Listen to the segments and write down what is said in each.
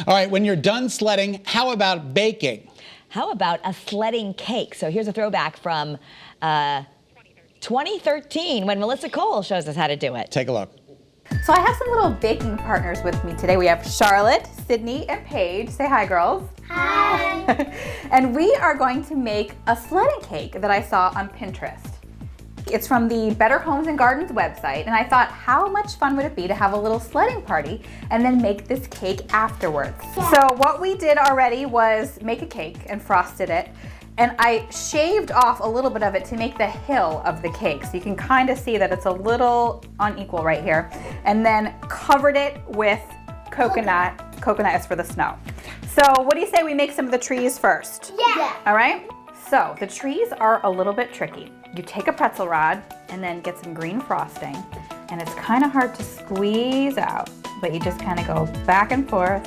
All right, when you're done sledding, how about baking? How about a sledding cake? So here's a throwback from 2013 when Melissa Cole shows us how to do it. Take a look. So I have some little baking partners with me today. We have Charlotte, Sydney, and Paige. Say hi, girls. Hi. And we are going to make a sledding cake that I saw on Pinterest. It's from the Better Homes and Gardens website, and I thought, how much fun would it be to have a little sledding party and then make this cake afterwards? Yeah. So what we did already was make a cake and frosted it, and I shaved off a little bit of it to make the hill of the cake. So you can kind of see that it's a little unequal right here. And then covered it with coconut. Coconut is for the snow. So what do you say we make some of the trees first? Yeah. All right? So the trees are a little bit tricky. You take a pretzel rod and then get some green frosting, and it's kind of hard to squeeze out, but you just kind of go back and forth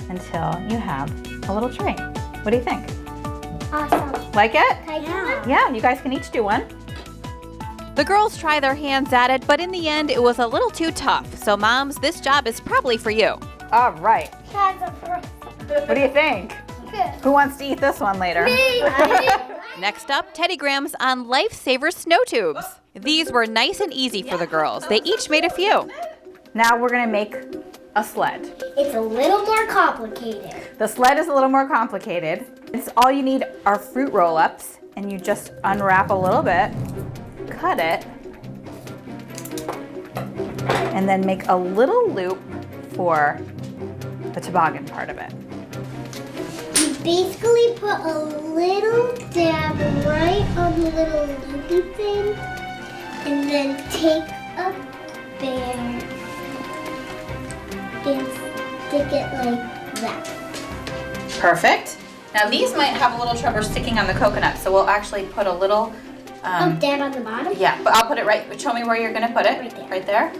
until you have a little tree. What do you think? Awesome. Like it? Can I do one? Yeah, you guys can each do one. The girls try their hands at it, but in the end, it was a little too tough. So moms, this job is probably for you. All right. That's a first. What do you think? Good. Who wants to eat this one later? Me. Next up, Teddy Grahams on Lifesaver snow tubes. These were nice and easy for the girls. They each made a few. Now we're gonna make a sled. It's a little more complicated. The sled is a little more complicated. It's all you need are fruit roll-ups, and you just unwrap a little bit, cut it, and then make a little loop for the toboggan part of it. You basically put a little dab right on the little loopy thing, and then take a bear and stick it like that. Perfect. Now these might have a little trouble sticking on the coconut, so we'll actually put a little, Dab on the bottom? yeah, but I'll put it right, show me where you're gonna put it. Right there. Right there.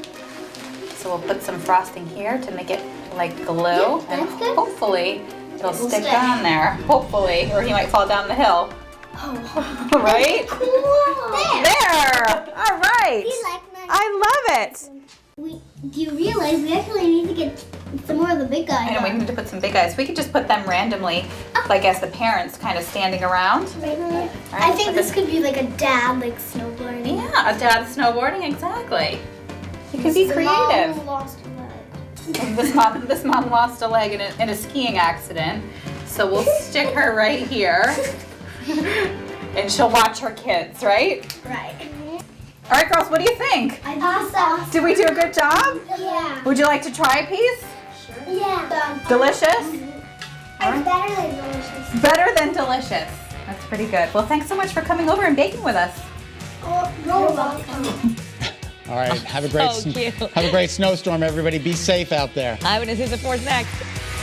So we'll put some frosting here to make it like glue, Yeah, and that's good. hopefully it'll It'll stick stick. on there. Hopefully, or he might fall down the hill. Oh. Right? Cool. There! All right! We like that. I love it! Do you realize we actually need to get some more of the big guys? I know we need to put some big guys. We could just put them randomly, like as the parents kind of standing around. I think this could be like a dad, like snowboarding. Yeah, a dad snowboarding, exactly. You can be creative. Mom lost a leg. This mom lost a leg in a skiing accident, so we'll stick her right here, and she'll watch her kids, right? Right. All right, girls, what do you think? Awesome. Did we do a good job? Yeah. Would you like to try a piece? Yeah. Delicious? It's better than delicious. Better than delicious. That's pretty good. Well, thanks so much for coming over and baking with us. Oh, you're welcome. All right, have a great So cute. have a great snowstorm, everybody. Be safe out there. Eyewitness News at 4's next.